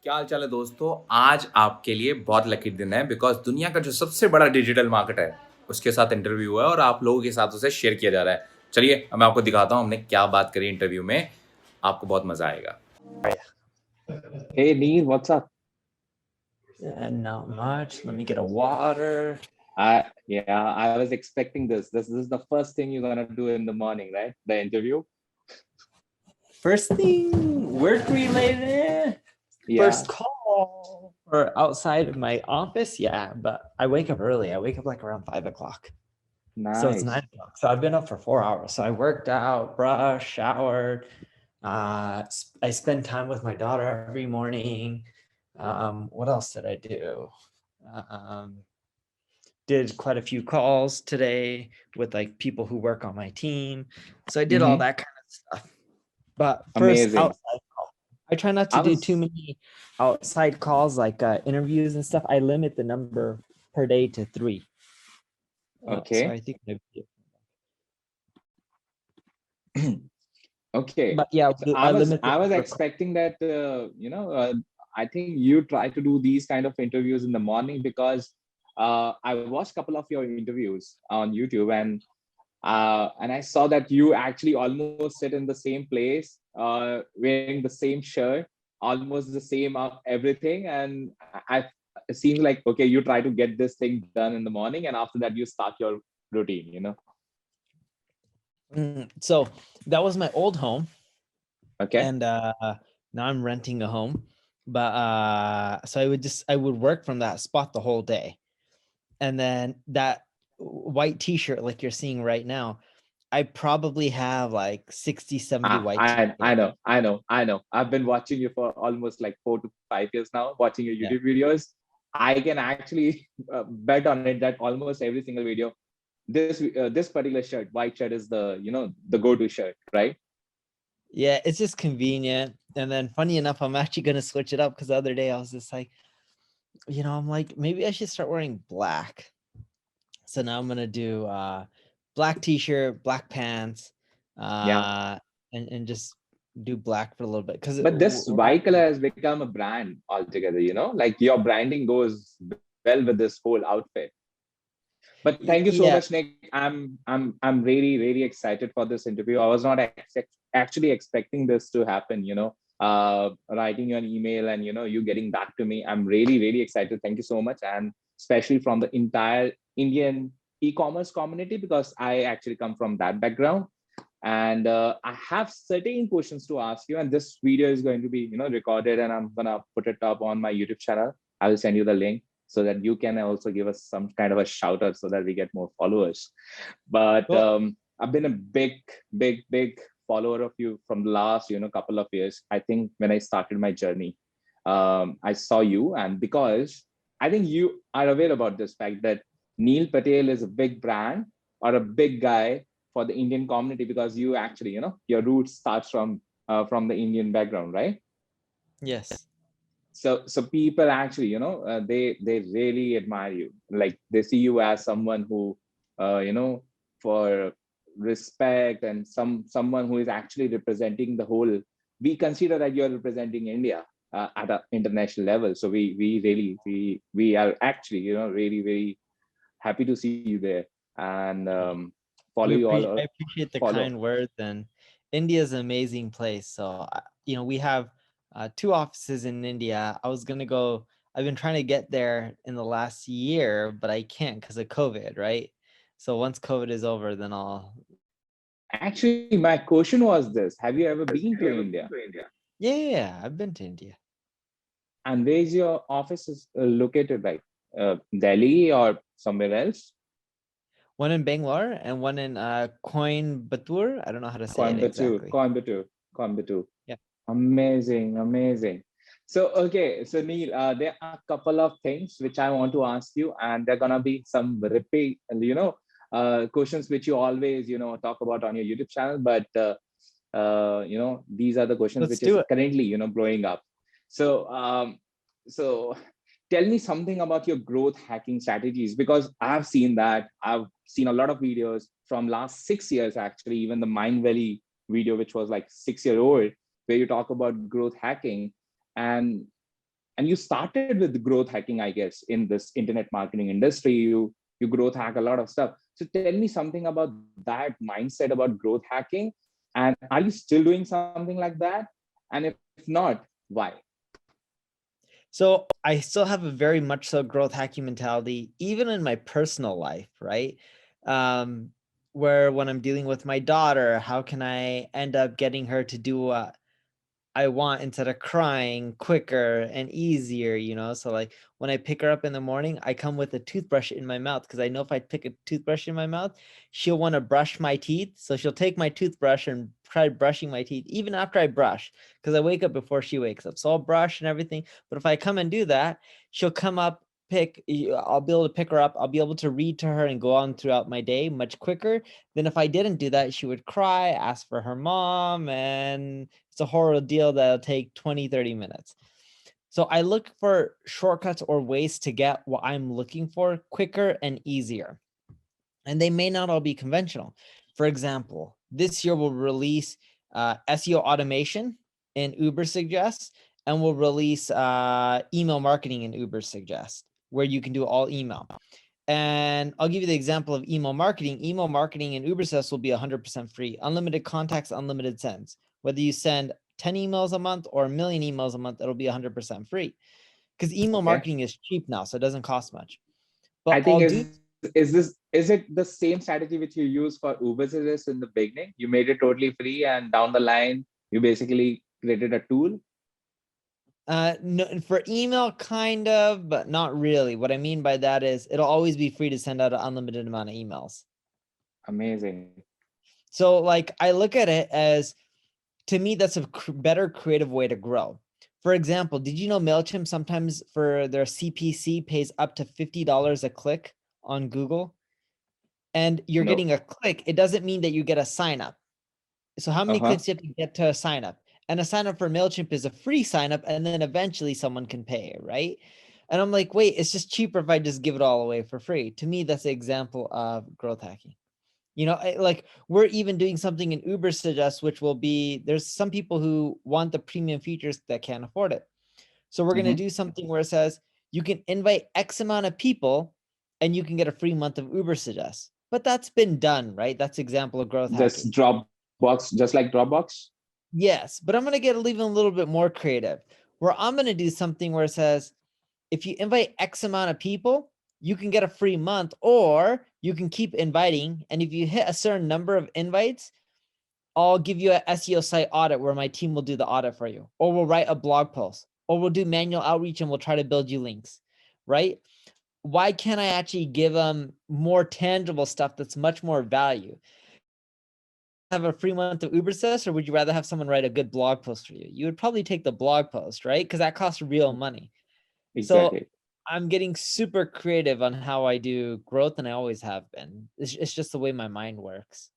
क्या हाल चाल है दोस्तों। आज आपके लिए बहुत लकी दिन है बिकॉज दुनिया का जो सबसे बड़ा डिजिटल मार्केट है उसके साथ इंटरव्यू हुआ है और आप लोगों के साथ उसे शेयर किया जा रहा है। चलिए अब मैं आपको दिखाता हूँ हमने क्या बात करी इंटरव्यू में। आपको बहुत मजा आएगा। Hey Neil, what's up? Not much. Let me get a water. I was expecting this. This is the first thing you're gonna do in the morning, right? The interview. First thing, work related. Yeah. First call or outside of my office. Yeah, but I wake up early. I wake up like around 5 o'clock. So it's Nice. 9 o'clock. So I've been up for 4 hours. So I worked out, brushed, showered. I spend time with my daughter every morning. What else did I do? Did quite a few calls today with like people who work on my team. So I did all that kind of stuff. But first, Amazing. outside call. I try not to do too many outside calls like interviews and stuff. I limit the number per day to 3. Okay. So I think Okay. but yeah, So I was expecting that I think you try to do these kind of interviews in the morning because I watched a couple of your interviews on YouTube and I saw that you actually almost sit in the same place, wearing the same shirt, almost the same everything, and it seems like okay, you try to get this thing done in the morning, and after that you start your routine. So that was my old home. Okay. And now I'm renting a home. But so I would work from that spot the whole day. And then that white t-shirt like you're seeing right now, I probably have like 60, 70 white t-shirts. I know. I've been watching you for almost like 4 to 5 years now, watching your YouTube videos. I can actually bet on it that almost every single video, this particular shirt, white shirt is the go-to shirt, right? Yeah, it's just convenient. And then funny enough, I'm actually going to switch it up because the other day I was just like, I'm like, maybe I should start wearing black. So now I'm going to do black t-shirt, black pants, and just do black for a little bit. But this white color has become a brand altogether, like your branding goes well with this whole outfit. But thank you so much, Nick. I'm really, really excited for this interview. I was not actually expecting this to happen, writing you an email and, you getting back to me. I'm really, really excited. Thank you so much. And especially from the entire Indian e-commerce community, because I actually come from that background. And I have certain questions to ask you. And this video is going to be, recorded and I'm going to put it up on my YouTube channel. I will send you the link so that you can also give us some kind of a shout out so that we get more followers. But I've been a big follower of you from the last, couple of years. I think when I started my journey, I saw you, and because I think you are aware about this fact that Neil Patel is a big brand or a big guy for the Indian community, because you actually, your roots starts from the Indian background, right? Yes. So people actually, they really admire you. Like they see you as someone who, for respect and someone who is actually representing the whole. We consider that you're representing India at an international level. So we are actually, really very happy to see you there and follow you all. I appreciate the kind words, and India is an amazing place. So we have 2 offices in India. I've been trying to get there in the last year, but I can't because of COVID, right? So once COVID is over, then I'll. Actually, my question was this: have you ever been to India? Yeah, I've been to India. And where is your office is located, like Delhi or somewhere else? One in Bangalore and one in Coimbatore. I don't know how to say it exactly. Coimbatore. Yeah. Amazing. So, okay. So, Neil, there are a couple of things which I want to ask you, and there are gonna be some repeat, questions which you always, talk about on your YouTube channel. But these are the questions which is currently, blowing up. So, tell me something about your growth hacking strategies, because I've seen a lot of videos from last 6 years, actually, even the Mind Valley video, which was like 6-year-old, where you talk about growth hacking. And And you started with growth hacking, I guess, in this internet marketing industry. You growth hack a lot of stuff. So tell me something about that mindset about growth hacking. And are you still doing something like that? And if not, why? So I still have a very much so growth hacking mentality, even in my personal life, right? Where when I'm dealing with my daughter, how can I end up getting her to do what I want instead of crying quicker and easier, you know? So like when I pick her up in the morning, I come with a toothbrush in my mouth because I know if I pick a toothbrush in my mouth, she'll want to brush my teeth. So she'll take my toothbrush and try brushing my teeth even after I brush because I wake up before she wakes up. So I'll brush and everything. But if I come and do that, she'll come up, I'll be able to pick her up. I'll be able to read to her and go on throughout my day much quicker than if I didn't do that. She would cry, ask for her mom, and it's a horrible deal that'll take 20, 30 minutes. So I look for shortcuts or ways to get what I'm looking for quicker and easier. And they may not all be conventional. For example, this year we'll release SEO automation in Ubersuggest, and we'll release email marketing in Ubersuggest, where you can do all email. And I'll give you the example of email marketing. Email marketing in Ubersuggest will be 100% free, unlimited contacts, unlimited sends. Whether you send 10 emails a month or 1 million emails a month, it'll be 100% free because email marketing is cheap now, so it doesn't cost much. But I think is it the same strategy which you use for Ubersuggest in the beginning? You made it totally free, and down the line, you basically created a tool. No, for email, kind of, but not really. What I mean by that is it'll always be free to send out an unlimited amount of emails. Amazing. So like I look at it as, to me, that's a better creative way to grow. For example, did you know MailChimp sometimes for their CPC pays up to $50 a click on Google? And you're No. getting a click. It doesn't mean that you get a sign up. So how many clicks do you have to get to a sign up? And a sign up for MailChimp is a free sign up, and then eventually someone can pay, right? And I'm like, wait, it's just cheaper if I just give it all away for free. To me, that's an example of growth hacking. You know, like we're even doing something in Ubersuggest, which will be, there's some people who want the premium features that can't afford it. So we're going to do something where it says you can invite X amount of people and you can get a free month of Ubersuggest. But that's been done, right? That's example of growth hacking. Just Dropbox, just like Dropbox. Yes, but I'm going to get even a little bit more creative, where I'm going to do something where it says, if you invite X amount of people, you can get a free month, or you can keep inviting. And if you hit a certain number of invites, I'll give you an SEO site audit where my team will do the audit for you, or we'll write a blog post, or we'll do manual outreach and we'll try to build you links, right? Why can't I actually give them more tangible stuff that's much more value? Have a free month of Ubersuggest, or would you rather have someone write a good blog post for you? You would probably take the blog post, right? Because that costs real money. Exactly. So I'm getting super creative on how I do growth, and I always have been. It's just the way my mind works.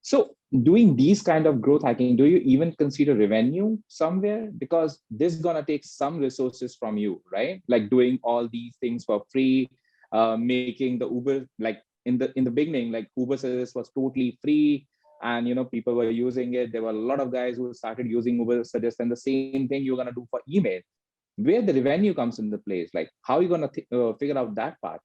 So doing these kind of growth hacking, do you even consider revenue somewhere? Because this is gonna take some resources from you, right? Like doing all these things for free, making the Uber, like in the beginning, like Ubersuggest was totally free, and people were using it. There were a lot of guys who started using Ubersuggest, and the same thing you're gonna do for email. Where the revenue comes into place, like how are you gonna figure out that part?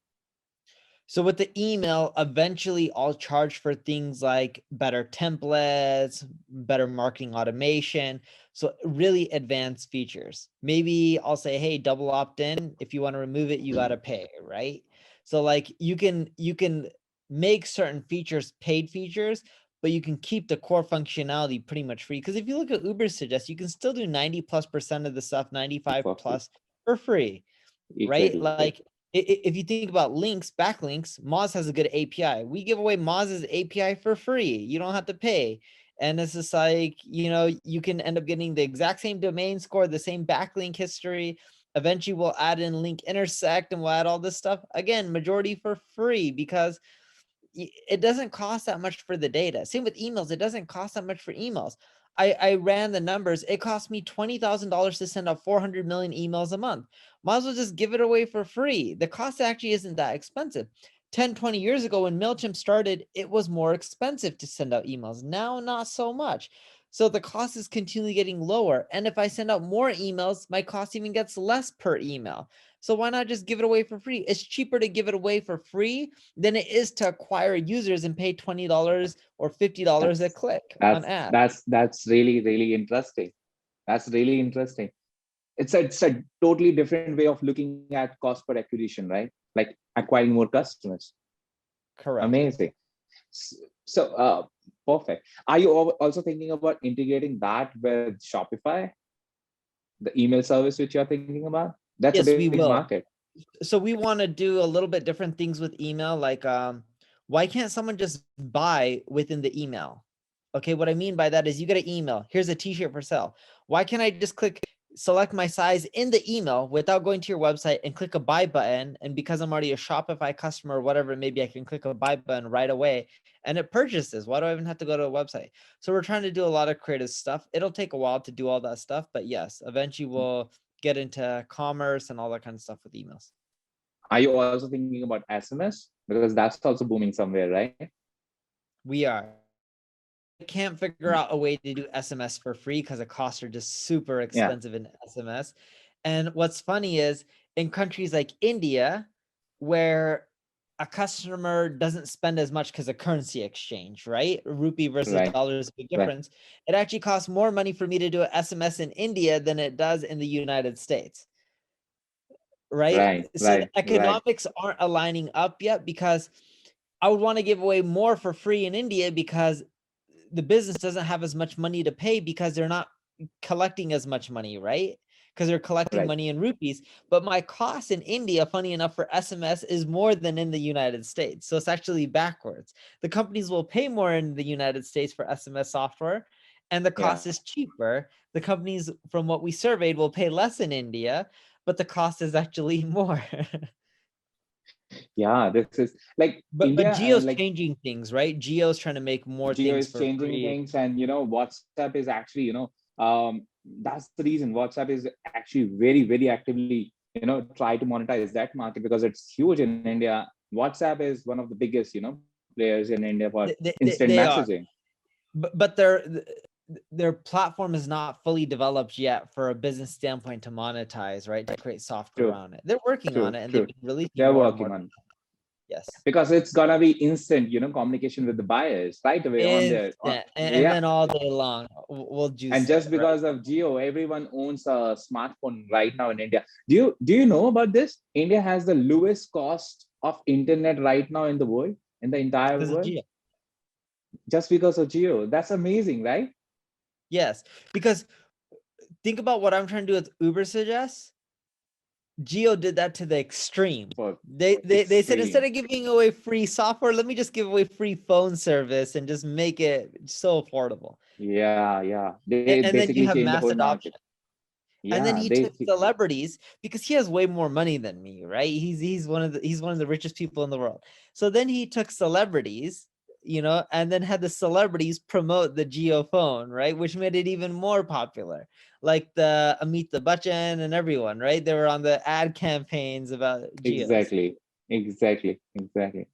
So with the email, eventually I'll charge for things like better templates, better marketing automation. So really advanced features. Maybe I'll say, hey, double opt-in. If you want to remove it, you got to pay, right? So like you can make certain features paid features, but you can keep the core functionality pretty much free. Because if you look at Ubersuggest, you can still do 90+% of the stuff, 95 plus for free, right? Exactly. Like if you think about links, backlinks, Moz has a good API. We give away Moz's API for free. You don't have to pay. And it's just like, you can end up getting the exact same domain score, the same backlink history. Eventually we'll add in link intersect and we'll add all this stuff. Again, majority for free because it doesn't cost that much for the data. Same with emails. It doesn't cost that much for emails. I ran the numbers. It cost me $20,000 to send out 400 million emails a month. Might as well just give it away for free. The cost actually isn't that expensive. 10, 20 years ago when MailChimp started, it was more expensive to send out emails. Now, not so much. So the cost is continually getting lower. And if I send out more emails, my cost even gets less per email. So why not just give it away for free? It's cheaper to give it away for free than it is to acquire users and pay $20 or $50 a click on ad. That's really interesting. That's really interesting. It's a totally different way of looking at cost per acquisition, right? Like acquiring more customers. Correct. Amazing. So, perfect. Are you also thinking about integrating that with Shopify, the email service which you're thinking about? That's Yes, a we big will. market. So we want to do a little bit different things with email. Like, why can't someone just buy within the email? Okay, what I mean by that is you get an email. Here's a t-shirt for sale. Why can't I just select my size in the email without going to your website and click a buy button? And because I'm already a Shopify customer or whatever, maybe I can click a buy button right away and it purchases. Why do I even have to go to a website? So we're trying to do a lot of creative stuff. It'll take a while to do all that stuff, but yes, eventually we'll get into commerce and all that kind of stuff with emails. Are you also thinking about SMS? Because that's also booming somewhere, right? We are. I can't figure out a way to do SMS for free because the costs are just super expensive in SMS. And what's funny is in countries like India, where a customer doesn't spend as much because of currency exchange, right? Rupee versus dollar is a big difference. It actually costs more money for me to do an SMS in India than it does in the United States. Right? So the economics aren't aligning up yet because I would want to give away more for free in India because the business doesn't have as much money to pay because they're not collecting as much money, right? Because they're collecting money in rupees. But my cost in India, funny enough, for SMS is more than in the United States. So it's actually backwards. The companies will pay more in the United States for SMS software, and the cost is cheaper. The companies, from what we surveyed, will pay less in India, but the cost is actually more. Yeah, this is like but India, Geo's changing things, right? Geo's trying to make more Geo things is for changing free. things, and WhatsApp is actually, that's the reason WhatsApp is actually very actively, try to monetize that market because it's huge in India. WhatsApp is one of the biggest, players in India for instant messaging. But their platform is not fully developed yet for a business standpoint to monetize, right? To create software around it. They're working on it, and they've been releasing They're more working and more. on it. Yes. Because it's gonna be instant, communication with the buyers right away on there. And then all day long, we'll juice. And just because of Geo, everyone owns a smartphone right now in India. Do you know about this? India has the lowest cost of internet right now in the world, in the entire world. Just because of Geo. That's amazing, right? Yes, because think about what I'm trying to do with Uber Suggest. Geo did that to the extreme. They said, instead of giving away free software, let me just give away free phone service and just make it so affordable. Yeah. And then you have mass adoption. Yeah, and then he took celebrities because he has way more money than me, right? He's one of the richest people in the world. So then he took celebrities, and then had the celebrities promote the Geo phone, right? Which made it even more popular. Like the Amitabh Bachchan and everyone, right? They were on the ad campaigns about Geos. Exactly.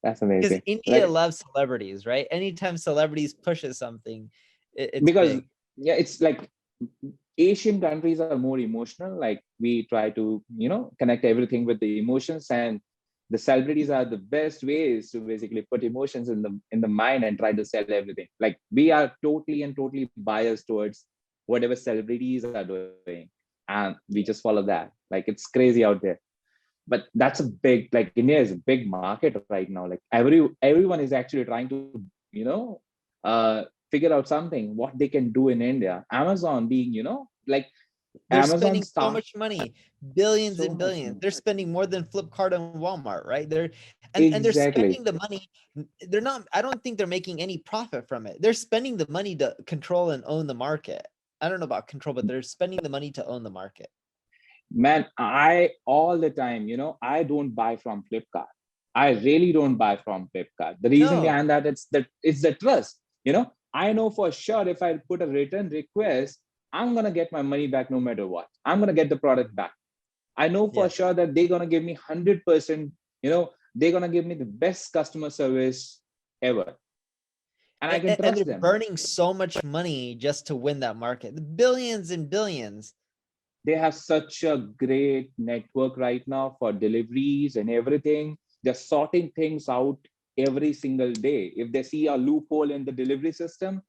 That's amazing. Because India loves celebrities, right? Anytime celebrities pushes something, it's because big. It's like Asian countries are more emotional. Like we try to, connect everything with the emotions, and the celebrities are the best ways to basically put emotions in the mind and try to sell everything. Like we are totally biased towards whatever celebrities are doing, and we just follow that. Like it's crazy out there. But that's a big, like India is a big market right now. Like everyone is actually trying to, figure out something what they can do in India. Amazon being, like they're Amazon spending so much money, billions and billions. They're spending more than Flipkart and Walmart, right? They're spending the money. They're not. I don't think they're making any profit from it. They're spending the money to control and own the market. I don't know about control, but they're spending the money to own the market. Man, I all the time, I don't buy from Flipkart. I really don't buy from Flipkart. The reason behind that it's the trust. I know for sure if I put a return request, I'm gonna get my money back no matter what. I'm gonna get the product back. I know for sure that they're gonna give me 100%. They're gonna give me the best customer service ever. and I can And trust they're them. burning so much money just to win that market, billions and billions. They have such a great network right now for deliveries and everything. They're sorting things out every single day. If they see a loophole in the delivery system,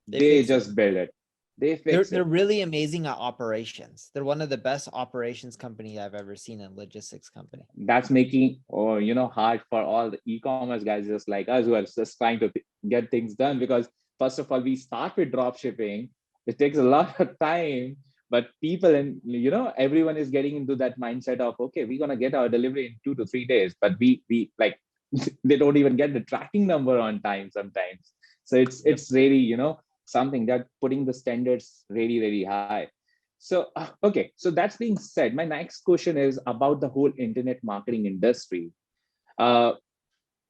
They they fix it. just build it. They They're fix they're it. really amazing at operations. They're one of the best operations company I've ever seen, in logistics company. That's making, or hard for all the e-commerce guys just like us who are just trying to get things done, because first of all, we start with drop shipping. It takes a lot of time, but people, and everyone is getting into that mindset of, okay, we're gonna get our delivery in 2 to 3 days, but we like they don't even get the tracking number on time sometimes. So it's Yep. it's really something that putting the standards really, really high. So, okay, so that's being said, my next question is about the whole internet marketing industry. Uh,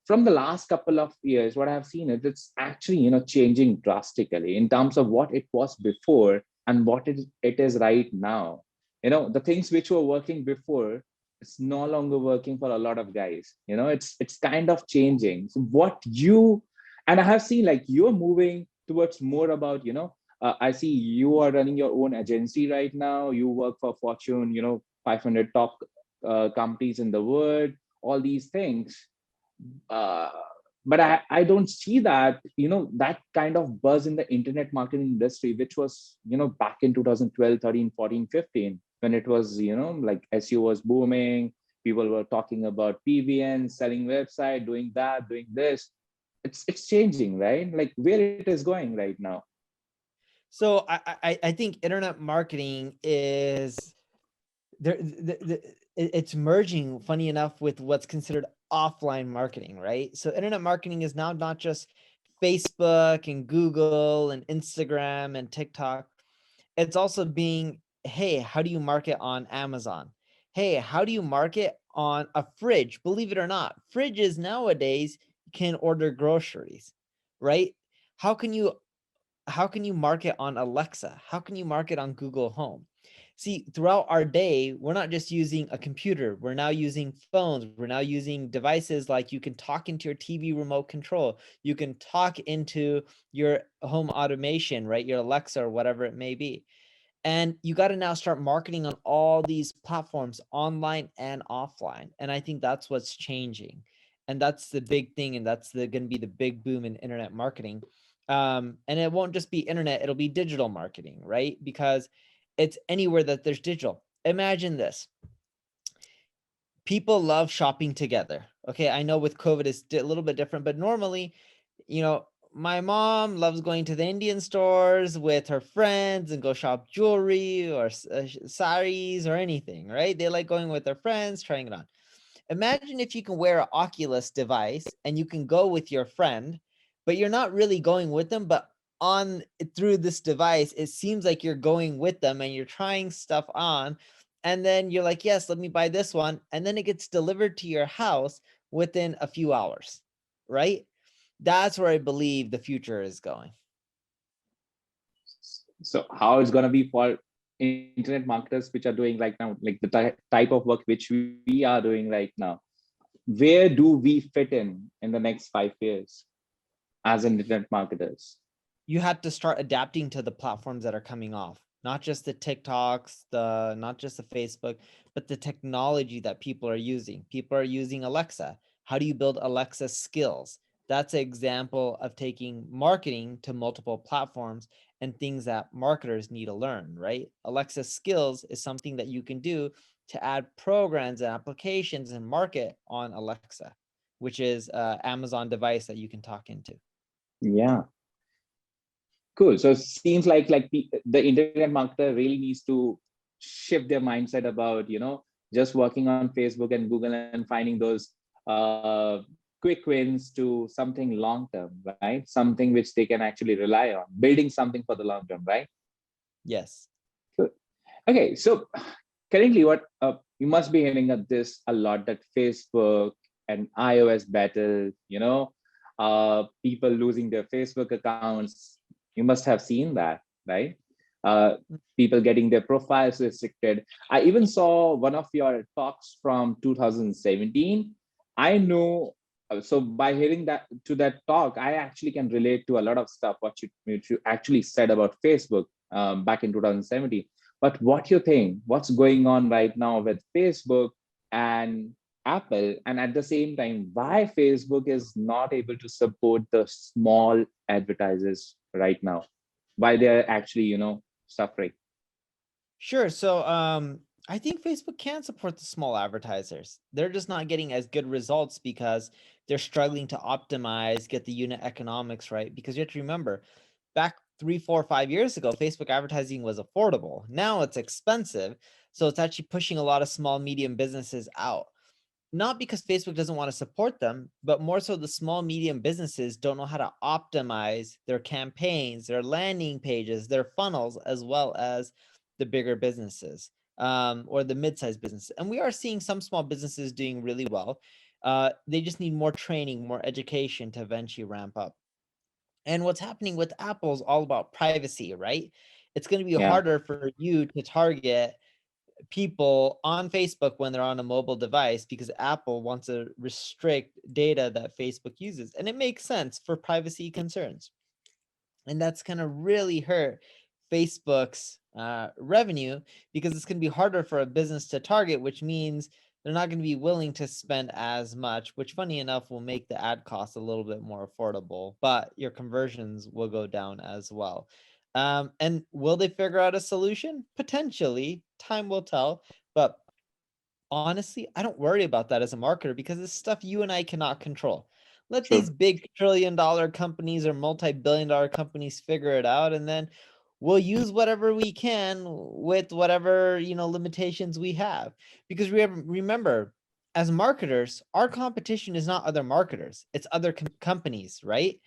from the last couple of years, what I've seen is it's actually, changing drastically in terms of what it was before and what it is right now. The things which were working before, it's no longer working for a lot of guys. It's kind of changing. So and I have seen like you're moving towards more about, I see you are running your own agency right now. You work for Fortune, 500 top companies in the world, all these things. uh, but I don't see that that kind of buzz in the internet marketing industry, which was back in 2012, 13, 14, 15, when it was like SEO was booming. People were talking about PVN, selling website, doing that, doing this. It's changing, right? Like where it is going right now. So I think internet marketing is there. It's merging, funny enough, with what's considered offline marketing, right? So internet marketing is now not just Facebook and Google and Instagram and TikTok. It's also being, hey, how do you market on Amazon? Hey, how do you market on a fridge? Believe it or not, fridges nowadays can order groceries, right? How can you market on Alexa? How can you market on Google Home? See, throughout our day, we're not just using a computer. We're now using phones. We're now using devices like you can talk into your TV remote control. You can talk into your home automation, right? Your Alexa or whatever it may be. And you got to now start marketing on all these platforms, online and offline. And I think that's what's changing. And that's the big thing. And that's going to be the big boom in internet marketing. And it won't just be internet, it'll be digital marketing, right? Because it's anywhere that there's digital. Imagine this. People love shopping together. Okay, I know with COVID it's a little bit different, but normally, my mom loves going to the Indian stores with her friends and go shop jewelry or saris or anything, right? They like going with their friends, trying it on. Imagine if you can wear an Oculus device and you can go with your friend, but you're not really going with them, but through this device, it seems like you're going with them and you're trying stuff on. And then you're like, yes, let me buy this one. And then it gets delivered to your house within a few hours, right? That's where I believe the future is going. So how it's going to be for internet marketers which are doing right now, like the type of work which we are doing right now? Where do we fit in the next 5 years as internet marketers? You have to start adapting to the platforms that are coming off, not just the TikToks, not just the Facebook, but the technology that people are using. People are using Alexa. How do you build Alexa skills? That's an example of taking marketing to multiple platforms and things that marketers need to learn, right? Alexa skills is something that you can do to add programs and applications and market on Alexa, which is an Amazon device that you can talk into. Yeah. Cool. So it seems like the internet marketer really needs to shift their mindset about, just working on Facebook and Google and finding those quick wins to something long term, right? Something which they can actually rely on, building something for the long term, right? Yes. Good. Okay. So currently, what you must be hearing of this a lot, that Facebook and iOS battle, people losing their Facebook accounts. You must have seen that, right? People getting their profiles restricted. I even saw one of your talks from 2017. I know So by hearing that to that talk, I actually can relate to a lot of stuff what you actually said about Facebook back in 2017. But what you think? What's going on right now with Facebook and Apple, and at the same time, why Facebook is not able to support the small advertisers right now? Why they're actually, suffering? Sure. So I think Facebook can support the small advertisers. They're just not getting as good results because they're struggling to optimize, get the unit economics right. Because you have to remember, back 3, 4, 5 years ago, Facebook advertising was affordable. Now it's expensive. So it's actually pushing a lot of small, medium businesses out. Not because Facebook doesn't want to support them, but more so the small, medium businesses don't know how to optimize their campaigns, their landing pages, their funnels, as well as the bigger businesses or the mid-sized business. And we are seeing some small businesses doing really well. They just need more training, more education to eventually ramp up. And what's happening with Apple is all about privacy, right? It's going to be Yeah, harder for you to target people on Facebook when they're on a mobile device because Apple wants to restrict data that Facebook uses. And it makes sense for privacy concerns. And that's going to really hurt Facebook's revenue because it's going to be harder for a business to target, which means they're not going to be willing to spend as much, which funny enough will make the ad cost a little bit more affordable, but your conversions will go down as well. And will they figure out a solution? Potentially, time will tell. But honestly, I don't worry about that as a marketer because it's stuff you and I cannot control. Let these true. big trillion-dollar companies or multi-billion-dollar companies figure it out, and then we'll use whatever we can with whatever limitations we have. Because remember, as marketers, our competition is not other marketers; it's other companies, right?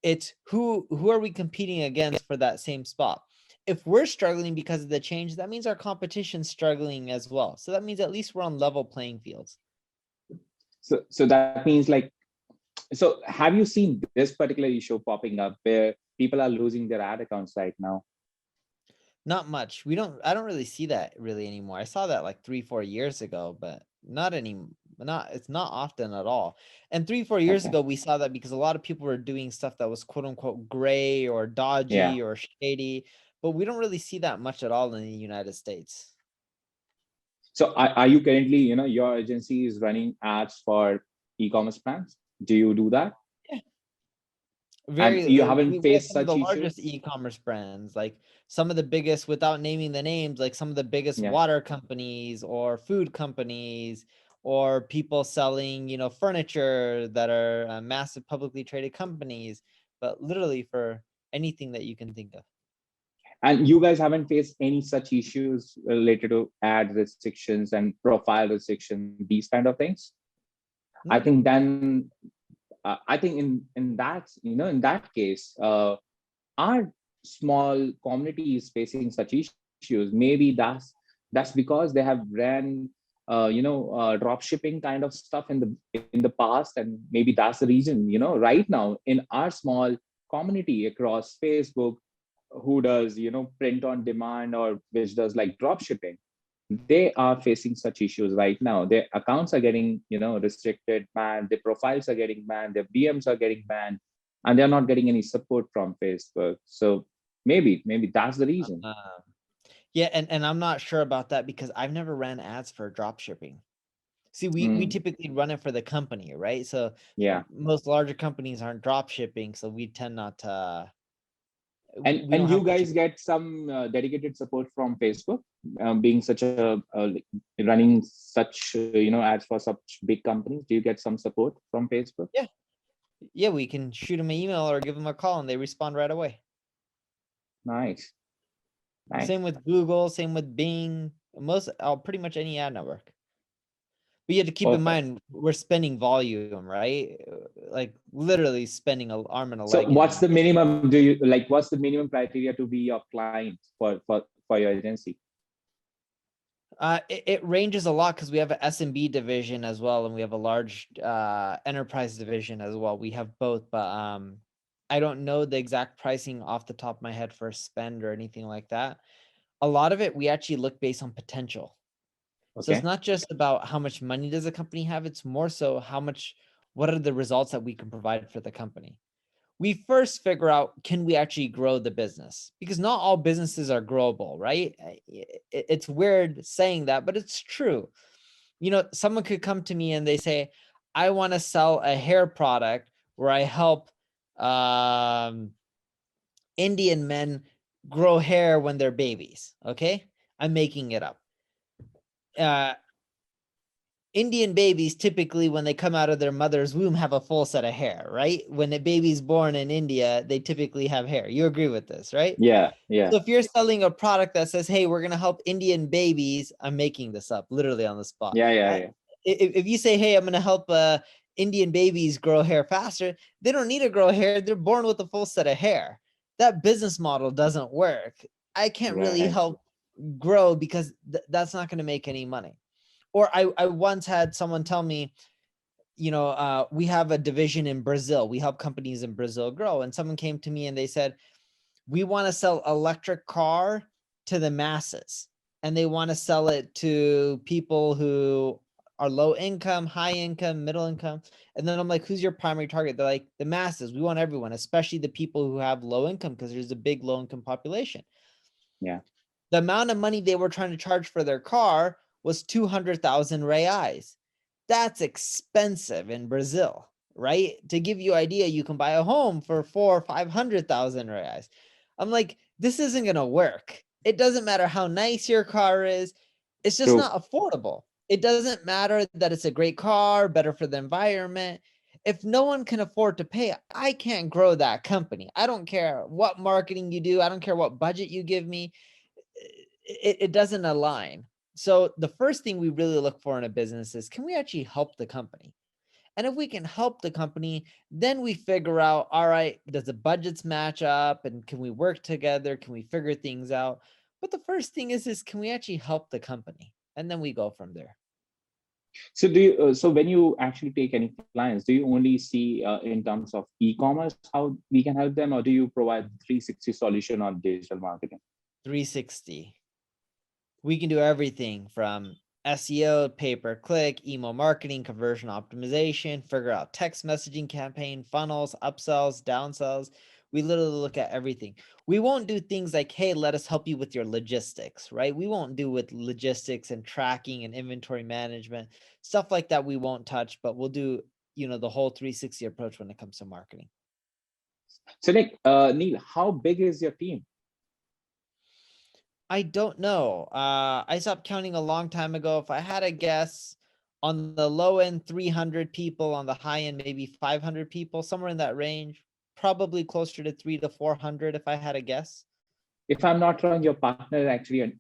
It's who are we competing against for that same spot. If we're struggling because of the change, that means our competition's struggling as well. So that means at least we're on level playing fields. So that means like, so have you seen this particular issue popping up where people are losing their ad accounts right now? Not much. I don't really see that really anymore. I saw that like 3, 4 years ago, but it's not often at all. And 3, 4 years Okay. ago, we saw that because a lot of people were doing stuff that was quote unquote gray or Yeah. dodgy or shady, but we don't really see that much at all in the United States. So are you currently, your agency is running ads for e-commerce brands? Do you do that? Yeah. And Very you haven't we have faced some of the such largest issues? e-commerce brands, like some of the biggest, without naming the names, like some of the biggest Yeah. water companies or food companies or people selling furniture that are massive publicly traded companies, but literally for anything that you can think of. And you guys haven't faced any such issues related to ad restrictions and profile restrictions, these kind of things? I No. think then, I think in that case, our small community is facing such issues. Maybe that's because they have ran drop shipping kind of stuff in the past, and maybe that's the reason. Right now in our small community across Facebook, who does print on demand or which does like drop shipping, they are facing such issues right now. Their accounts are getting restricted, banned, their profiles are getting banned, their DMs are getting banned, and they're not getting any support from Facebook. So maybe that's the reason. Uh, yeah, and I'm not sure about that because I've never ran ads for drop shipping. See, we Mm, typically run it for the company, right? So yeah. most larger companies aren't drop shipping, so we tend not to. We don't And have you much. guys get some dedicated support from Facebook, being such like, running such ads for such big companies. Do you get some support from Facebook? Yeah, yeah, we can shoot them an email or give them a call, and they respond right away. Nice. Nice. Same with Google, same with Bing, pretty much any ad network. But you have to keep in Perfect. mind we're spending volume, right? Like literally spending an arm and a So leg in what's ad. the minimum, do you like, what's the minimum criteria to be your client for your agency? It ranges a lot because we have an SMB division as well, and we have a large enterprise division as well. We have both, but I don't know the exact pricing off the top of my head for spend or anything like that. A lot of it we actually look based on potential. So it's Okay. not just about how much money does a company have, it's more so how much what are the results that we can provide for the company? We first figure out, can we actually grow the business? Because not all businesses are growable, right? It's weird saying that, but it's true. You know, someone could come to me and they say, I want to sell a hair product where I help Indian men grow hair when they're babies. Okay. I'm making it up. Indian babies typically, when they come out of their mother's womb, have a full set of hair, right? When a baby's born in India, they typically have hair. You agree with this, right? Yeah. So if you're selling a product that says, hey, we're going to help Indian babies, I'm making this up literally on the spot. Yeah. If you say, hey, I'm going to help Indian babies grow hair faster, they don't need to grow hair. They're born with a full set of hair. That business model doesn't work. I can't really help grow because that's not going to make any money. Or I once had someone tell me, you know, we have a division in Brazil. We help companies in Brazil grow. And someone came to me and they said, we want to sell electric car to the masses. And they want to sell it to people who are low income, high income, middle income. And then I'm like, who's your primary target? They're like, the masses. We want everyone, especially the people who have low income, because there's a big low income population. Yeah. The amount of money they were trying to charge for their car was 200,000 reais. That's expensive in Brazil, right? To give you an idea, you can buy a home for 400,000 or 500,000 reais. I'm like, this isn't going to work. It doesn't matter how nice your car is. It's just not affordable. It doesn't matter that it's a great car, better for the environment. If no one can afford to pay, I can't grow that company. I don't care what marketing you do. I don't care what budget you give me. It doesn't align. So the first thing we really look for in a business is, can we actually help the company? And if we can help the company, then we figure out, all right, does the budgets match up? And can we work together? Can we figure things out? But the first thing is can we actually help the company? And then we go from there. So do you, so when you actually take any clients, do you only see in terms of e-commerce how we can help them, or do you provide 360 solution on digital marketing? 360. We can do everything from SEO, pay-per-click, email marketing, conversion optimization, figure out text messaging campaign, funnels, upsells, downsells. We literally look at everything. We won't do things like, hey, let us help you with your logistics, right? We won't do with logistics and tracking and inventory management, stuff like that we won't touch, but we'll do, you know, the whole 360 approach when it comes to marketing. So Nick, Neil, how big is your team? I don't know. I stopped counting a long time ago. If I had a guess, on the low end, 300 people, on the high end, maybe 500 people, somewhere in that range, probably closer to 300 to 400 if I had a guess. If I'm not wrong, your partner actually,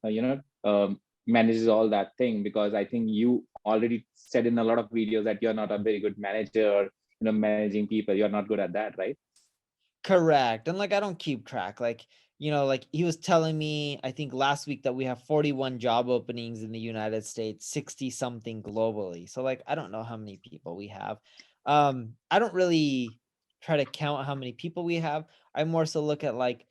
manages all that thing, because I think you already said in a lot of videos that you're not a very good manager, managing people. You're not good at that, right? Correct. And like, I don't keep track. Like, like he was telling me, I think last week, that we have 41 job openings in the United States, 60 something globally. So like, I don't know how many people we have. I don't really try to count how many people we have. I more so look at like,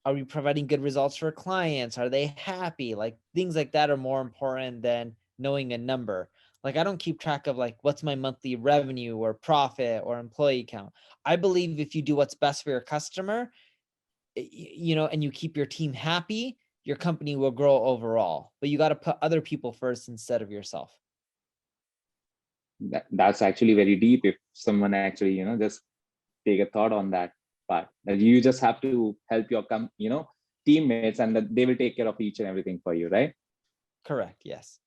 are we providing good results for clients? Are they happy? Like things like that are more important than knowing a number. Like I don't keep track of like, what's my monthly revenue or profit or employee count. I believe if you do what's best for your customer, and you keep your team happy, your company will grow overall. But you got to put other people first instead of yourself. That's actually very deep. If someone actually, just take a thought on that part, that you just have to help your teammates, and that they will take care of each and everything for you, right? Correct. Yes.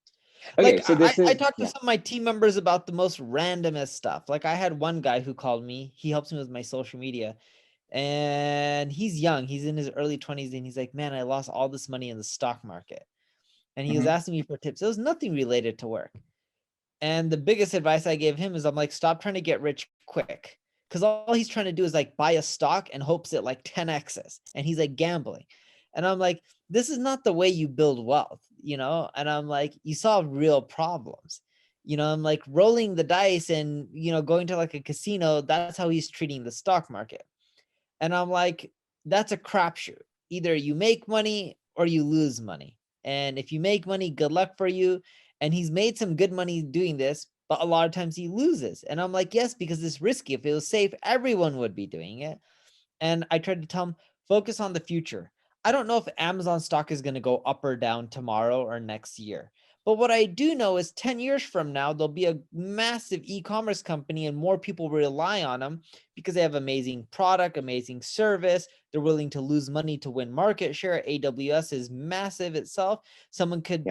Okay, like so this I is talked to some of my team members about the most randomest stuff. Like I had one guy who called me. He helps me with my social media, and he's young. He's in his early 20s, and he's like, man, I lost all this money in the stock market. And he was asking me for tips. It was nothing related to work. And the biggest advice I gave him is, I'm like, stop trying to get rich quick. Because all he's trying to do is like buy a stock and hopes it like 10x's. And he's like gambling. And I'm like, this is not the way you build wealth, And I'm like, you solve real problems. I'm like, rolling the dice and, going to like a casino, that's how he's treating the stock market. And I'm like, that's a crapshoot. Either you make money or you lose money. And if you make money, good luck for you. And he's made some good money doing this, but a lot of times he loses. And I'm like, yes, because it's risky. If it was safe, everyone would be doing it. And I tried to tell him, focus on the future. I don't know if Amazon stock is going to go up or down tomorrow or next year. But what I do know is 10 years from now, there'll be a massive e-commerce company and more people rely on them because they have amazing product, amazing service. They're willing to lose money to win market share. AWS is massive itself. Someone could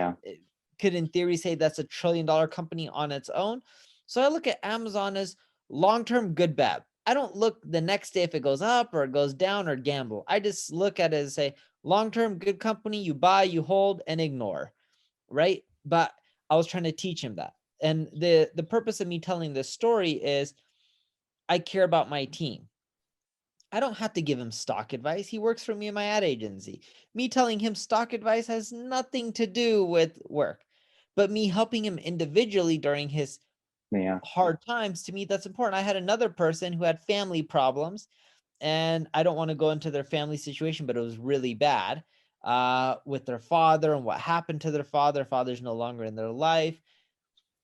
in theory say that's $1 trillion company on its own. So I look at Amazon as long-term good, bad. I don't look the next day if it goes up or it goes down or gamble. I just look at it and say, long-term good company, you buy, you hold, and ignore, right? But I was trying to teach him that. And the purpose of me telling this story is I care about my team. I don't have to give him stock advice. He works for me in my ad agency. Me telling him stock advice has nothing to do with work, but me helping him individually during his hard times, to me, that's important. I had another person who had family problems, and I don't want to go into their family situation, but it was really bad with their father and what happened to their father. Father's no longer in their life.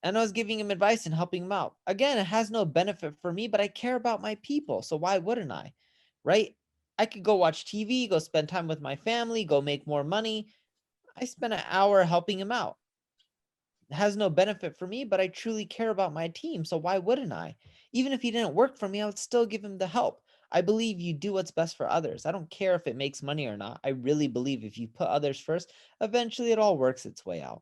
And I was giving him advice and helping him out. Again, it has no benefit for me, but I care about my people. So why wouldn't I? Right? I could go watch TV, go spend time with my family, go make more money. I spent an hour helping him out. It has no benefit for me, but I truly care about my team. So why wouldn't I? Even if he didn't work for me, I would still give him the help. I believe you do what's best for others. I don't care if it makes money or not. I really believe if you put others first, eventually it all works its way out.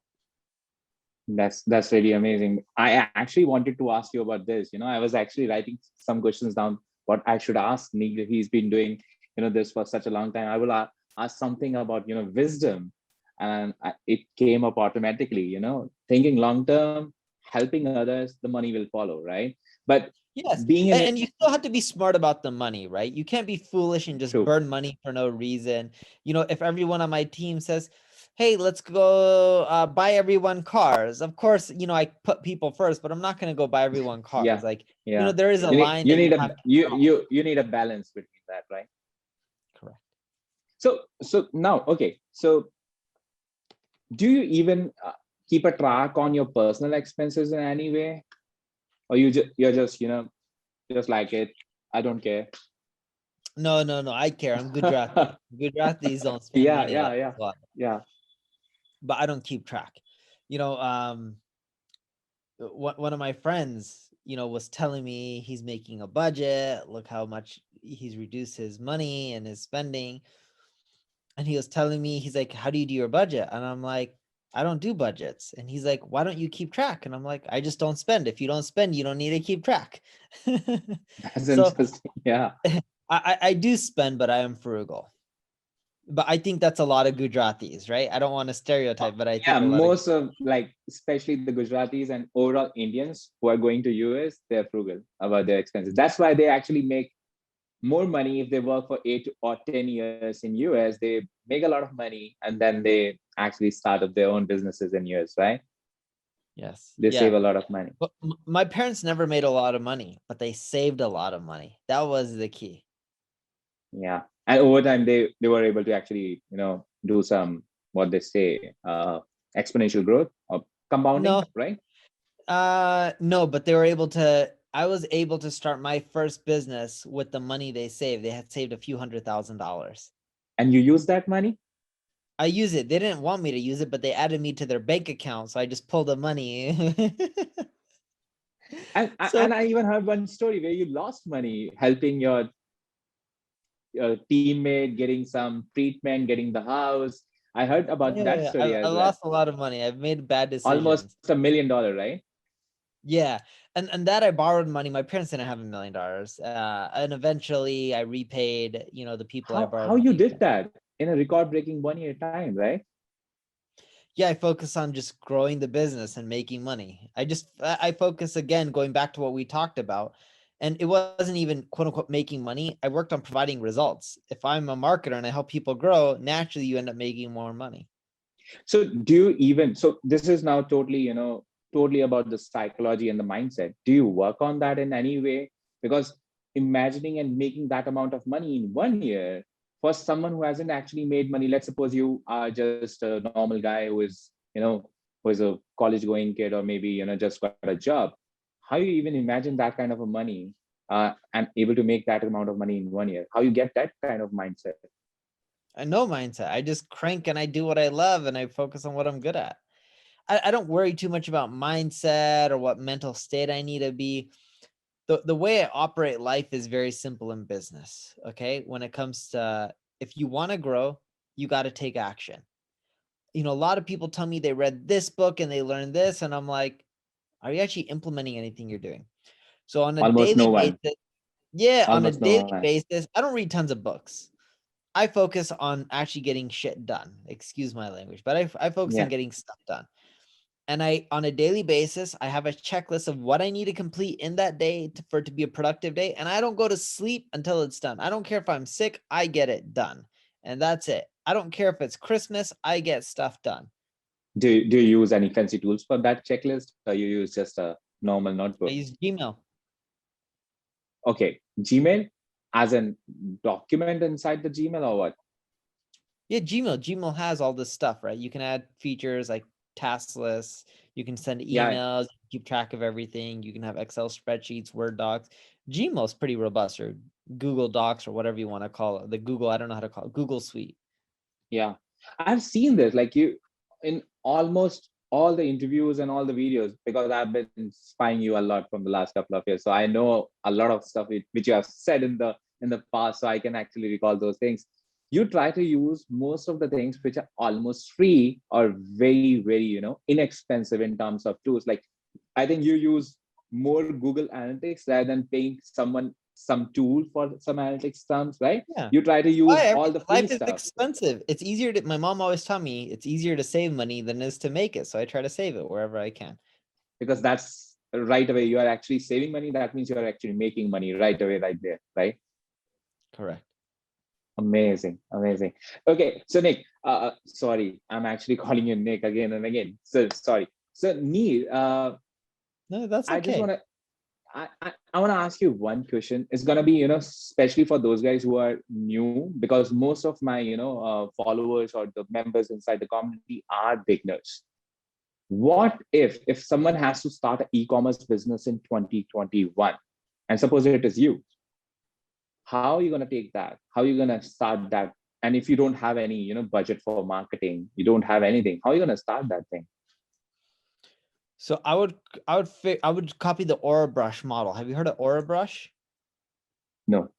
That's really amazing. I actually wanted to ask you about this. I was actually writing some questions down, what I should ask Nick. He's been doing, this for such a long time. I will ask something about, wisdom. And it came up automatically, thinking long-term, helping others, the money will follow, right? But yes, and you still have to be smart about the money, right? You can't be foolish and just burn money for no reason. If everyone on my team says, hey, let's go buy everyone cars. Of course, I put people first, but I'm not going to go buy everyone cars. There is a line. You need a balance between that, right? Correct. So now, okay. So do you even keep a track on your personal expenses in any way? Or you're just, just like it, I don't care? No, I care. I'm Gujarati. Gujaratis don't spend money. Yeah. But I don't keep track. One of my friends, was telling me he's making a budget. Look how much he's reduced his money and his spending. And he was telling me, he's like, how do you do your budget? And I'm like, I don't do budgets. And he's like, why don't you keep track? And I'm like, I just don't spend. If you don't spend, you don't need to keep track. That's interesting. Yeah. I do spend, but I am frugal. But I think that's a lot of Gujaratis, right? I don't want to stereotype, but I think most of especially the Gujaratis and overall Indians who are going to US, they're frugal about their expenses. That's why they actually make more money if they work for 8 or 10 years in US. They make a lot of money and then they actually start up their own businesses in US, right? Yes. They save a lot of money. But my parents never made a lot of money, but they saved a lot of money. That was the key. Yeah. And over time, they were able to actually, do some, what they say, exponential growth or compounding, right? No, but they were able to, I was able to start my first business with the money they saved. They had saved a few $100,000. And you use that money? I use it. They didn't want me to use it, but they added me to their bank account. So I just pulled the money. and I even heard one story where you lost money helping your teammate getting some treatment, getting the house. I heard about that story. I lost a lot of money. I've made bad decisions. Almost $1 million, right? Yeah. And that I borrowed money. My parents didn't have $1 million. And eventually I repaid, the people I borrowed. How you did that in a record-breaking 1 year time, right? Yeah, I focus on just growing the business and making money. I focus, again, going back to what we talked about. And it wasn't even quote unquote making money. I worked on providing results. If I'm a marketer and I help people grow, naturally you end up making more money. So so this is now totally, totally about the psychology and the mindset. Do you work on that in any way? Because imagining and making that amount of money in 1 year for someone who hasn't actually made money, let's suppose you are just a normal guy who is, who is a college going kid or maybe, just got a job. how you even imagine that kind of a money and able to make that amount of money in 1 year? How you get that kind of mindset? I know mindset. I just crank and I do what I love and I focus on what I'm good at. I don't worry too much about mindset or what mental state I need to be. The way I operate life is very simple in business. Okay. When it comes to, if you want to grow, you got to take action. You know, a lot of people tell me they read this book and they learned this. And I'm like, are you actually implementing anything you're doing? So on a Almost no daily one. basis, yeah, on a Almost no daily one. basis, I don't read tons of books. I focus on actually getting shit done. Excuse my language, but I focus on Yeah. getting stuff done. And on a daily basis, I have a checklist of what I need to complete in that day for it to be a productive day. And I don't go to sleep until it's done. I don't care if I'm sick, I get it done. And that's it. I don't care if it's Christmas, I get stuff done. Do you use any fancy tools for that checklist, or you use just a normal I notebook? use Gmail. Okay, Gmail as a document inside the Gmail, or what? Yeah, Gmail has all this stuff, right? You can add features like task lists. You can send Yeah. emails, keep track of everything. You can have Excel spreadsheets, Word docs. Gmail's pretty robust, or Google Docs, or whatever you want to call it. The Google, I don't know how to call it, Google Suite. Yeah, I've seen this, like, you in almost all the interviews and all the videos, because I've been spying you a lot from the last couple of years. So I know a lot of stuff which you have said in the past, so I can actually recall those things. You try to use most of the things which are almost free or very, very, inexpensive in terms of tools. Like, I think you use more Google Analytics rather than paying someone some tool for some analytics terms, right? Yeah. You try to use all the free Life is stuff. expensive. It's easier to, my mom always taught me, it's easier to save money than it is to make it. So I try to save it wherever I can. Because that's right away, you are actually saving money. That means you are actually making money right away, right there, right? Correct. Amazing. Okay, so Nick, sorry, I'm actually calling you Nick again and again. So sorry. So Neil, No, that's I just okay. want to I want to ask you one question. It's gonna be, especially for those guys who are new, because most of my, followers or the members inside the community are beginners. What if someone has to start an e-commerce business in 2021, and suppose it is you? How are you gonna take that? How are you gonna start that? And if you don't have any, budget for marketing, you don't have anything, how are you gonna start that thing? So I would copy the Aura Brush model. Have you heard of Aura Brush? No.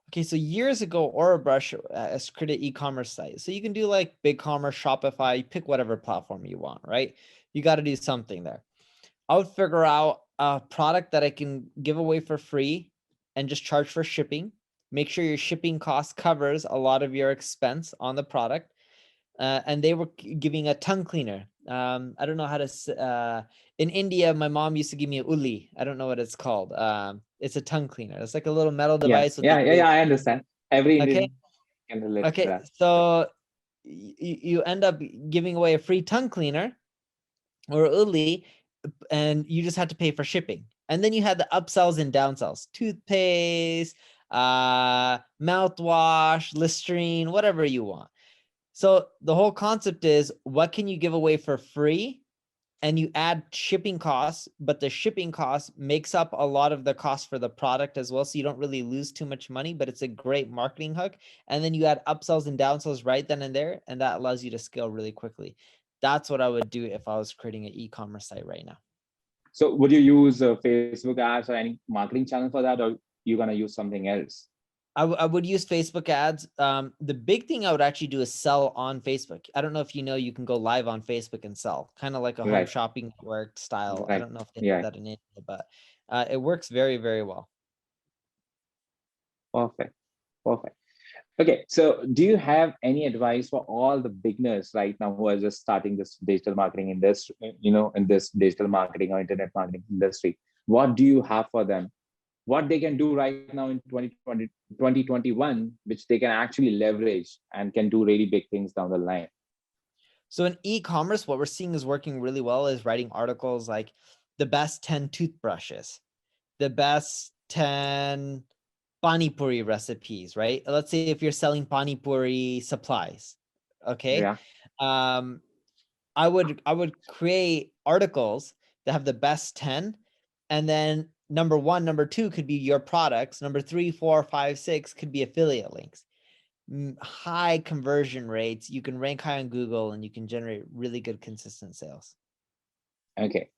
Okay, so years ago, Aura Brush has created an e-commerce site. So you can do like BigCommerce, Shopify, you pick whatever platform you want, right? You got to do something there. I would figure out a product that I can give away for free and just charge for shipping. Make sure your shipping cost covers a lot of your expense on the product. And they were giving a tongue cleaner. I don't know how to, in India, my mom used to give me a uli. I don't know what it's called. It's a tongue cleaner. It's like a little metal Yeah, device. I understand. Every Okay. Indian can relate to Okay. that. So you end up giving away a free tongue cleaner or uli, and you just had to pay for shipping. And then you had the upsells and downsells: toothpaste, mouthwash, Listerine, whatever you want. So the whole concept is, what can you give away for free? And you add shipping costs, but the shipping cost makes up a lot of the cost for the product as well. So you don't really lose too much money, but it's a great marketing hook. And then you add upsells and downsells right then and there, and that allows you to scale really quickly. That's what I would do if I was creating an e-commerce site right now. So would you use Facebook ads or any marketing channel for that, or you're gonna use something else? I would use Facebook ads. The big thing I would actually do is sell on Facebook. I don't know if you know, you can go live on Facebook and sell, kind of like a home Right. shopping network style. I Right. don't know if they Yeah. have that in India, but it works very, very well. Perfect. Okay, so do you have any advice for all the beginners right now who are just starting this digital marketing industry, in this digital marketing or internet marketing industry? What do you have for them? What they can do right now in 2020, 2021, which they can actually leverage and can do really big things down the line? So in e-commerce, what we're seeing is working really well is writing articles like the best 10 toothbrushes, the best 10 pani puri recipes, right? Let's say if you're selling pani puri supplies, okay? Yeah. I would create articles that have the best 10 And then number 1, number 2 could be your products. Number 3, 4, 5, 6 could be affiliate links. High conversion rates. You can rank high on Google and you can generate really good consistent sales. Okay.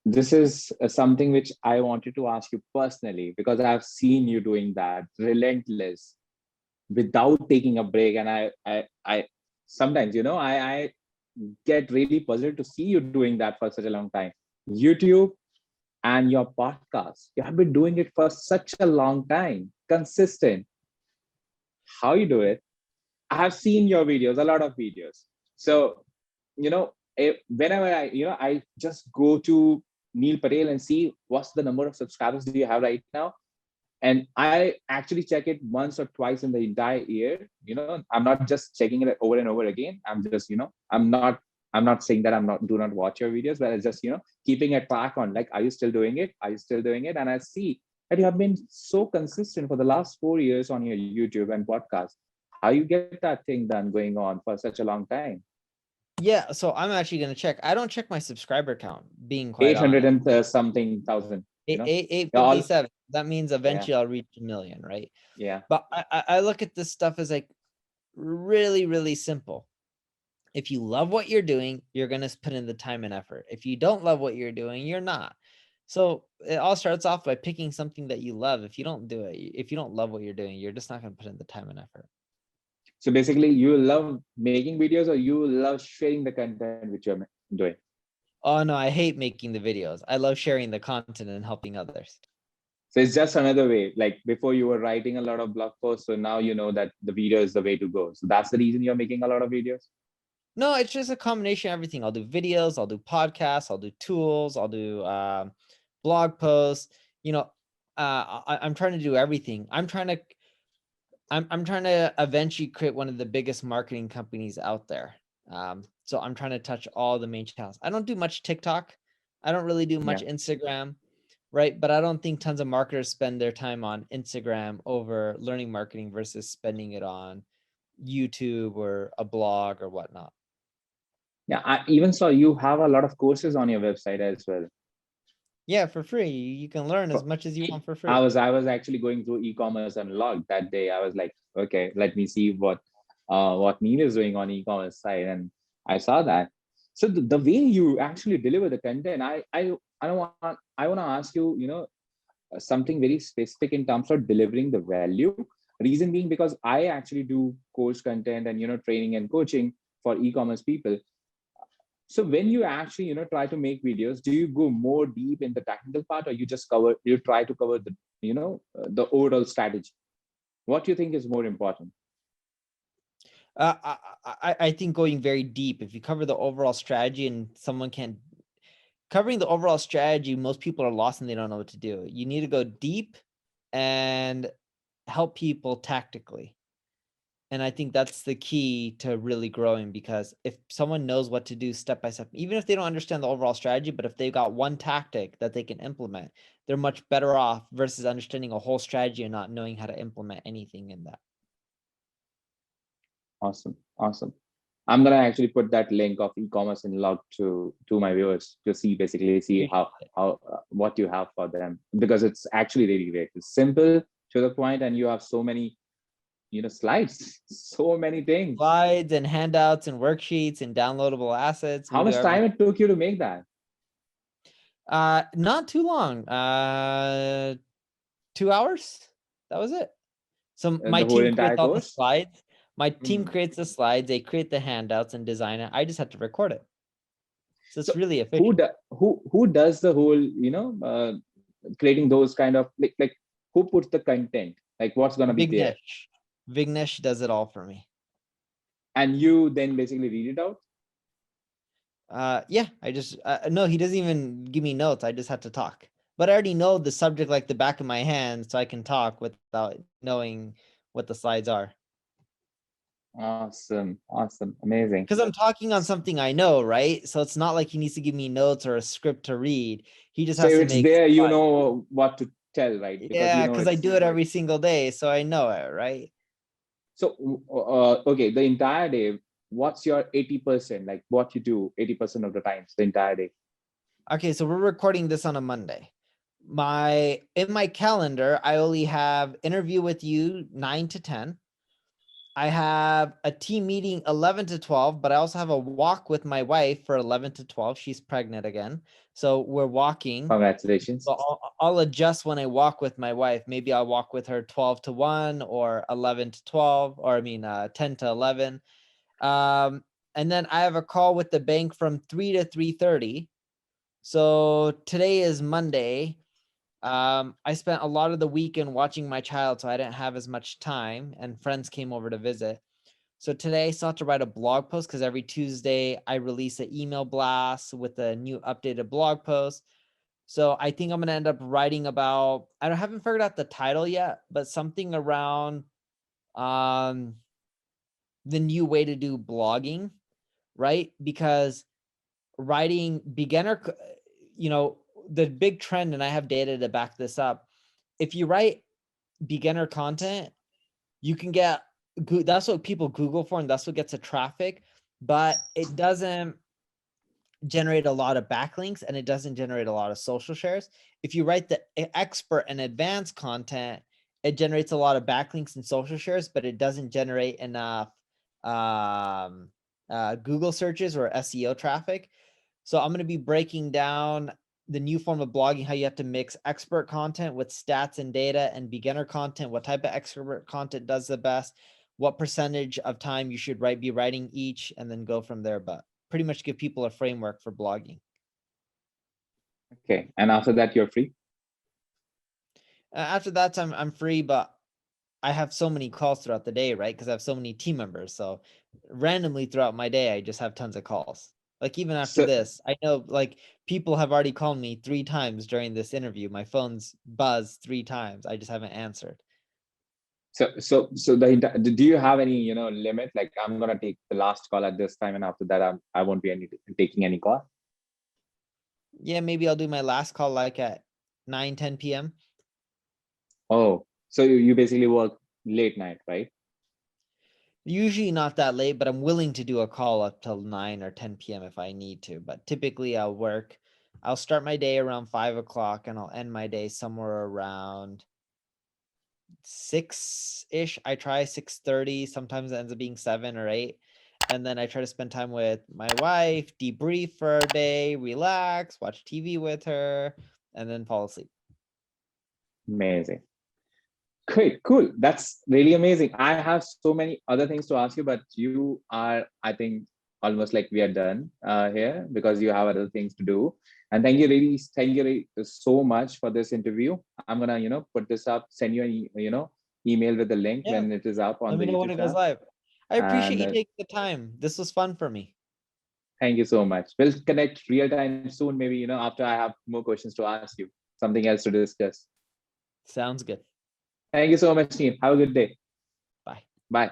This is something which I wanted to ask you personally, because I've seen you doing that relentless without taking a break. And I sometimes, I get really puzzled to see you doing that for such a long time. YouTube and your podcast, you have been doing it for such a long time, consistent. How you do it? I have seen your videos, a lot of videos. So, whenever I just go to Neil Patel and see what's the number of subscribers do you have right now. And I actually check it once or twice in the entire year. I'm not just checking it over and over again. I'm just, I'm not saying that do not watch your videos, but it's just, keeping a track on, like, are you still doing it? Are you still doing it? And I see that you have been so consistent for the last 4 years on your YouTube and podcast. How you get that thing done going on for such a long time? Yeah, so I'm actually going to check. I don't check my subscriber count, being quite 800 honest. and something thousand. 857. That means eventually I'll reach 1 million, right? Yeah. But I look at this stuff as like really, really simple. If you love what you're doing, you're going to put in the time and effort. If you don't love what you're doing, you're not. So it all starts off by picking something that you love. If you don't do it, if you don't love what you're doing, you're just not going to put in the time and effort. So basically, you love making videos, or you love sharing the content which you're doing? Oh no, I hate making the videos. I love sharing the content and helping others. So it's just another way. Like, before you were writing a lot of blog posts, so now you know that the video is the way to go. So that's the reason you're making a lot of videos? No, it's just a combination of everything. I'll do videos, I'll do podcasts, I'll do tools, I'll do blog posts. I'm trying to do everything. I'm trying to eventually create one of the biggest marketing companies out there. So I'm trying to touch all the main channels. I don't do much TikTok. I don't really do much Instagram, right? But I don't think tons of marketers spend their time on Instagram over learning marketing versus spending it on YouTube or a blog or whatnot. Yeah, I even saw you have a lot of courses on your website as well. Yeah, for free. You can learn as much as you want for free. I was actually going through e-commerce unlocked that day. I was like, okay, let me see what Neil is doing on e-commerce side, and I saw that. So the way you actually deliver the content, I want to ask you, something very specific in terms of delivering the value. Reason being, because I actually do course content and training and coaching for e-commerce people. So when you actually try to make videos, do you go more deep in the technical part, or you try to cover the overall strategy? What do you think is more important? I think going very deep. If you cover the overall strategy and someone can't covering the overall strategy, most people are lost and they don't know what to do. You need to go deep and help people tactically. And I think that's the key to really growing, because if someone knows what to do step by step, even if they don't understand the overall strategy, but if they've got one tactic that they can implement, they're much better off versus understanding a whole strategy and not knowing how to implement anything in that. Awesome. I'm gonna actually put that link of e-commerce unlocked to my viewers to see how what you have for them, because it's actually really great. It's simple, to the point, and you have so many slides, so many things, slides and handouts and worksheets and downloadable assets. How much time it took you to make that? Not too long. 2 hours. That was it. So my team creates all the slides. My team creates the slides. They create the handouts and design it. I just have to record it. So it's really efficient. Who does the whole creating those kind of like who puts the content? Like, what's gonna be there? Vignesh does it all for me. And you then basically read it out? Yeah, I just no, he doesn't even give me notes. I just have to talk. But I already know the subject like the back of my hand, so I can talk without knowing what the slides are. Awesome, amazing. Because I'm talking on something I know, right? So it's not like he needs to give me notes or a script to read. He just has to make. So it's there, you know what to tell, right? Because I do it every single day, so I know it, right? So, okay, the entire day, what's your 80%? Like, what you do 80% of the times, the entire day? Okay, so we're recording this on a Monday. in my calendar, I only have interview with you 9 to 10. I have a team meeting 11 to 12, but I also have a walk with my wife for 11 to 12. She's pregnant again. So we're walking. Congratulations. So I'll adjust when I walk with my wife. Maybe I'll walk with her 12 to 1 or 11 to 12, or I mean 10 to 11. And then I have a call with the bank from 3 to 3:30. So today is Monday. I spent a lot of the weekend watching my child, so I didn't have as much time, and friends came over to visit. So today I still have to write a blog post because every Tuesday I release an email blast with a new updated blog post. So I think I'm going to end up writing about, I haven't figured out the title yet, but something around the new way to do blogging, right? Because writing beginner, the big trend, and I have data to back this up. If you write beginner content, you can get, that's what people Google for, and that's what gets the traffic, but it doesn't generate a lot of backlinks and it doesn't generate a lot of social shares. If you write the expert and advanced content, it generates a lot of backlinks and social shares, but it doesn't generate enough Google searches or SEO traffic. So I'm going to be breaking down the new form of blogging, how you have to mix expert content with stats and data, and beginner content, what type of expert content does the best, what percentage of time you should be writing each, and then go from there. But pretty much give people a framework for blogging. Okay. And after that, you're free? After that time, I'm free, but I have so many calls throughout the day, right? Because I have so many team members. So randomly throughout my day, I just have tons of calls. Like even after this, I know like people have already called me 3 times during this interview. My phone's buzzed 3 times. I just haven't answered. So do you have any, limit? Like I'm going to take the last call at this time, and after that, I won't be taking any call. Yeah, maybe I'll do my last call like at 9-10 p.m. Oh, so you basically work late night, right? Usually not that late, but I'm willing to do a call up till 9 or 10 p.m. if I need to. But typically I'll start my day around 5 o'clock and I'll end my day somewhere around 6-ish. I try 6:30. Sometimes it ends up being 7 or 8. And then I try to spend time with my wife, debrief for a day, relax, watch TV with her, and then fall asleep. Amazing. Great, cool. That's really amazing. I have so many other things to ask you, but you are, I think, almost like we are done here because you have other things to do. And thank you really so much for this interview. I'm gonna, put this up, send you an, email with the link when it is up on the YouTube channel. Let me know when it goes live. I appreciate you taking the time. This was fun for me. Thank you so much. We'll connect real time soon, maybe, after I have more questions to ask you, something else to discuss. Sounds good. Thank you so much, team. Have a good day. Bye. Bye.